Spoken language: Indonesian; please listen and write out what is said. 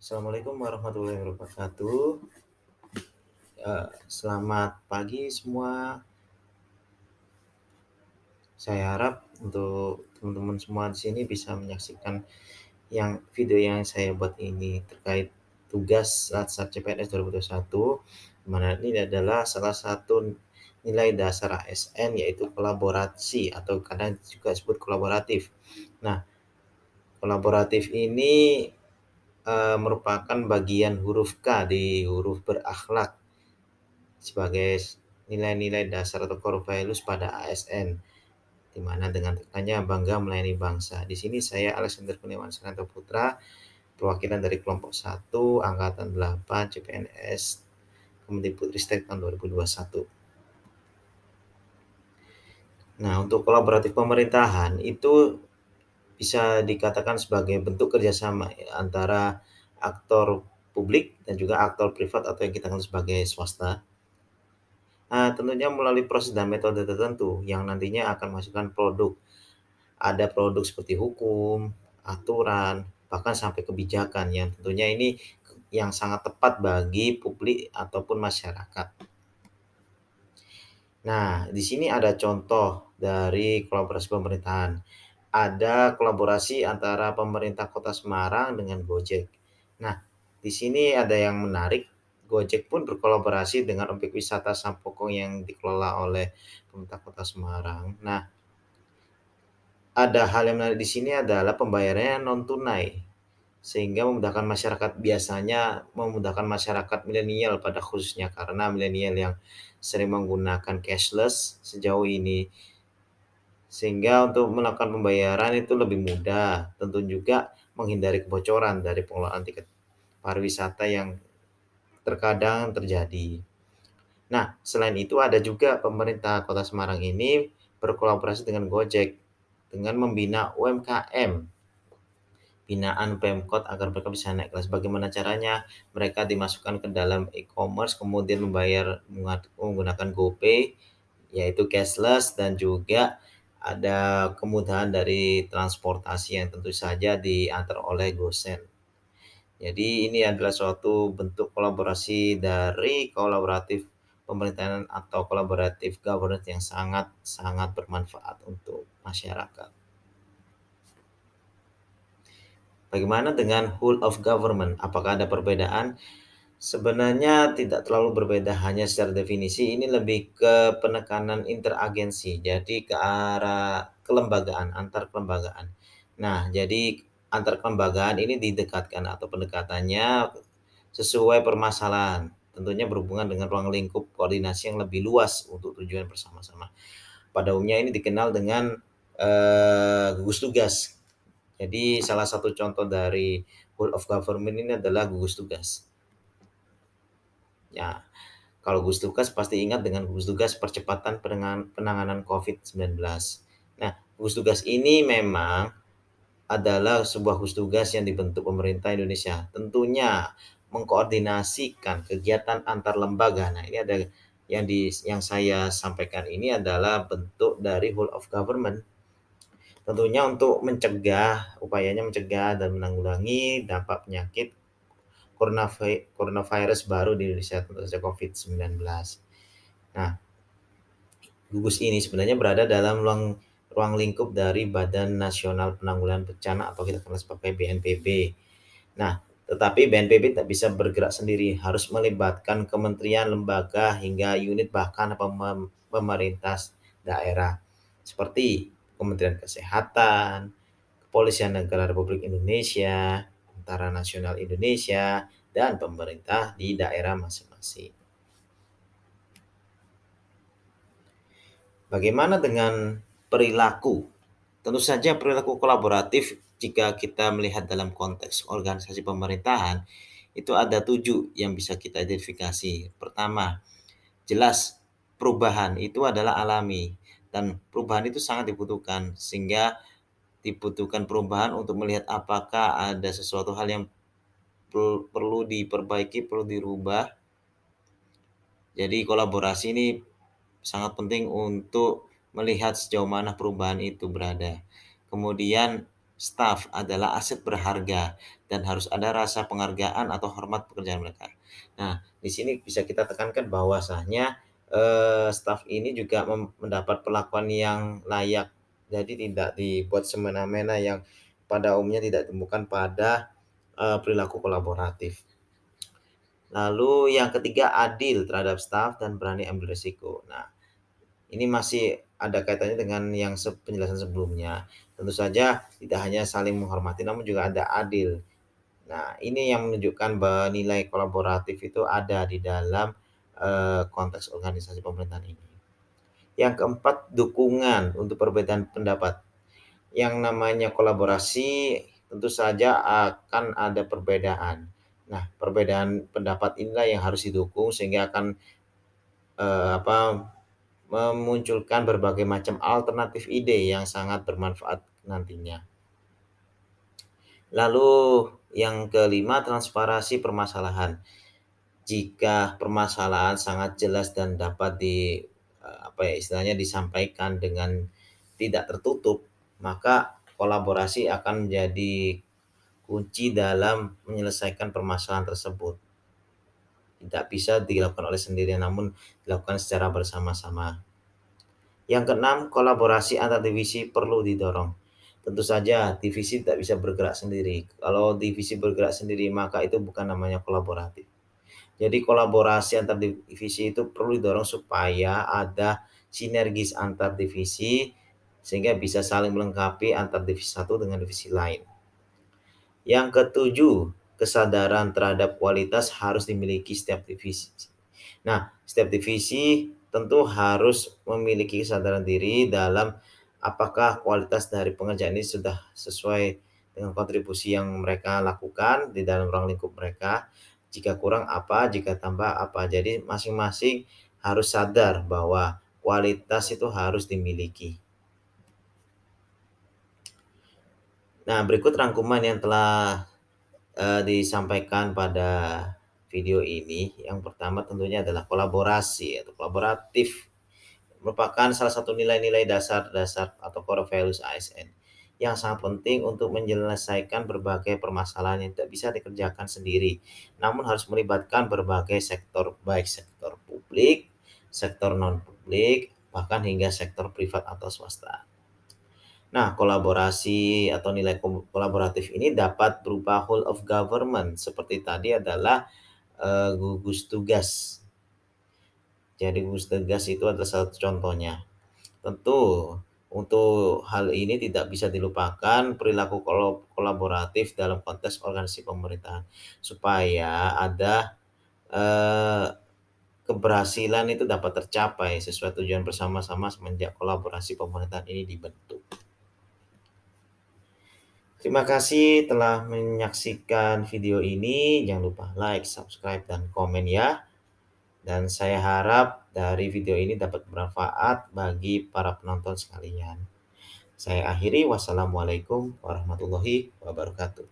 Assalamualaikum warahmatullahi wabarakatuh. Selamat pagi semua. Saya harap untuk teman-teman semua di sini bisa menyaksikan video yang saya buat ini terkait tugas Latsar CPNS 2021, di mana ini adalah salah satu nilai dasar ASN yaitu kolaborasi atau kadang juga disebut kolaboratif. Nah, kolaboratif ini merupakan bagian huruf K di huruf berakhlak sebagai nilai-nilai dasar atau core values pada ASN, di mana dengan tekanannya bangga melayani bangsa. Di sini saya Alexander Kurniawan Sananta Putra, perwakilan dari kelompok 1 angkatan 8 CPNS Kemendikbudristek tahun 2021. Nah, untuk kolaboratif pemerintahan itu bisa dikatakan sebagai bentuk kerjasama ya, antara aktor publik dan juga aktor privat atau yang kita kenal sebagai swasta. Tentunya melalui proses dan metode tertentu yang nantinya akan menghasilkan produk. Ada produk seperti hukum, aturan, bahkan sampai kebijakan yang tentunya ini yang sangat tepat bagi publik ataupun masyarakat. Nah, di sini ada contoh dari kolaborasi pemerintahan. Ada kolaborasi antara pemerintah Kota Semarang dengan Gojek. Nah, di sini ada yang menarik, Gojek pun berkolaborasi dengan objek wisata Sampokong yang dikelola oleh pemerintah Kota Semarang. Nah, ada hal yang menarik di sini adalah pembayarannya non tunai, sehingga memudahkan masyarakat milenial pada khususnya karena milenial yang sering menggunakan cashless sejauh ini. Sehingga untuk melakukan pembayaran itu lebih mudah, tentu juga menghindari kebocoran dari pengelolaan tiket pariwisata yang terkadang terjadi. Nah, selain itu ada juga pemerintah Kota Semarang ini berkolaborasi dengan Gojek dengan membina UMKM, binaan Pemkot agar mereka bisa naik kelas. Bagaimana caranya? Mereka dimasukkan ke dalam e-commerce, kemudian membayar menggunakan GoPay, yaitu cashless, dan juga ada kemudahan dari transportasi yang tentu saja diantar oleh GoSend. Jadi ini adalah suatu bentuk kolaborasi dari kolaboratif pemerintahan atau kolaboratif governance yang sangat-sangat bermanfaat untuk masyarakat. Bagaimana dengan whole of government? Apakah ada perbedaan? Sebenarnya tidak terlalu berbeda, hanya secara definisi ini lebih ke penekanan interagensi, jadi ke arah kelembagaan, antar kelembagaan. Nah, jadi antar kelembagaan ini didekatkan atau pendekatannya sesuai permasalahan, tentunya berhubungan dengan ruang lingkup koordinasi yang lebih luas untuk tujuan bersama-sama. Pada umumnya ini dikenal dengan gugus tugas. Jadi salah satu contoh dari whole of government ini adalah gugus tugas. Ya, kalau gugus tugas pasti ingat dengan gugus tugas percepatan penanganan COVID-19. Nah, gugus tugas ini memang adalah sebuah gugus tugas yang dibentuk pemerintah Indonesia. Tentunya mengkoordinasikan kegiatan antar lembaga. Nah, ini ada yang saya sampaikan ini adalah bentuk dari whole of government. Tentunya untuk upayanya mencegah dan menanggulangi dampak penyakit coronavirus baru di Indonesia, tentu saja COVID-19. Nah, gugus ini sebenarnya berada dalam ruang lingkup dari Badan Nasional Penanggulangan Bencana atau kita kenal sebagai BNPB. Nah, tetapi BNPB tak bisa bergerak sendiri, harus melibatkan kementerian, lembaga, hingga unit bahkan pemerintah daerah seperti Kementerian Kesehatan, Kepolisian Negara Republik Indonesia, Tentara Nasional Indonesia, dan pemerintah di daerah masing-masing. Bagaimana dengan perilaku? Tentu saja perilaku kolaboratif jika kita melihat dalam konteks organisasi pemerintahan, itu ada 7 yang bisa kita identifikasi. Pertama, jelas perubahan itu adalah alami dan perubahan itu sangat dibutuhkan, sehingga dibutuhkan perubahan untuk melihat apakah ada sesuatu hal yang perlu diperbaiki, perlu dirubah. Jadi kolaborasi ini sangat penting untuk melihat sejauh mana perubahan itu berada. Kemudian staf adalah aset berharga dan harus ada rasa penghargaan atau hormat pekerjaan mereka. Nah, di sini bisa kita tekankan bahwasanya, staf ini juga mendapat perlakuan yang layak. Jadi tidak dibuat semena-mena yang pada umumnya tidak ditemukan pada, perilaku kolaboratif. Lalu yang ketiga, adil terhadap staf dan berani ambil risiko. Nah, ini masih ada kaitannya dengan yang penjelasan sebelumnya. Tentu saja tidak hanya saling menghormati, namun juga ada adil. Nah, ini yang menunjukkan bahwa nilai kolaboratif itu ada di dalam, konteks organisasi pemerintahan ini. Yang keempat, dukungan untuk perbedaan pendapat. Yang namanya kolaborasi tentu saja akan ada perbedaan. Nah, perbedaan pendapat inilah yang harus didukung sehingga akan, apa, memunculkan berbagai macam alternatif ide yang sangat bermanfaat nantinya. Lalu yang kelima, transparansi permasalahan. Jika permasalahan sangat jelas dan dapat apa ya, istilahnya disampaikan dengan tidak tertutup, maka kolaborasi akan menjadi kunci dalam menyelesaikan permasalahan tersebut. Tidak bisa dilakukan oleh sendirian, namun dilakukan secara bersama-sama. Yang keenam, kolaborasi antar divisi perlu didorong. Tentu saja divisi tidak bisa bergerak sendiri. Kalau divisi bergerak sendiri, maka itu bukan namanya kolaboratif. Jadi kolaborasi antar divisi itu perlu didorong supaya ada sinergis antar divisi sehingga bisa saling melengkapi antar divisi satu dengan divisi lain. Yang ketujuh, kesadaran terhadap kualitas harus dimiliki setiap divisi. Nah, setiap divisi tentu harus memiliki kesadaran diri dalam apakah kualitas dari pengerjaan ini sudah sesuai dengan kontribusi yang mereka lakukan di dalam ruang lingkup mereka. Jika kurang apa, jika tambah apa. Jadi masing-masing harus sadar bahwa kualitas itu harus dimiliki. Nah, berikut rangkuman yang telah disampaikan pada video ini. Yang pertama tentunya adalah kolaborasi atau kolaboratif merupakan salah satu nilai-nilai dasar-dasar atau core values ASN yang sangat penting untuk menyelesaikan berbagai permasalahan yang tidak bisa dikerjakan sendiri, namun harus melibatkan berbagai sektor, baik sektor publik, sektor non-publik, bahkan hingga sektor privat atau swasta. Nah, kolaborasi atau nilai kolaboratif ini dapat berupa whole of government seperti tadi adalah, gugus tugas. Jadi gugus tugas itu adalah salah satu contohnya. Tentu untuk hal ini tidak bisa dilupakan perilaku kolaboratif dalam konteks organisasi pemerintahan, supaya ada, eee, keberhasilan itu dapat tercapai sesuai tujuan bersama-sama semenjak kolaborasi pemerintahan ini dibentuk. Terima kasih telah menyaksikan video ini. Jangan lupa like, subscribe, dan komen ya. Dan saya harap dari video ini dapat bermanfaat bagi para penonton sekalian. Saya akhiri, wassalamualaikum warahmatullahi wabarakatuh.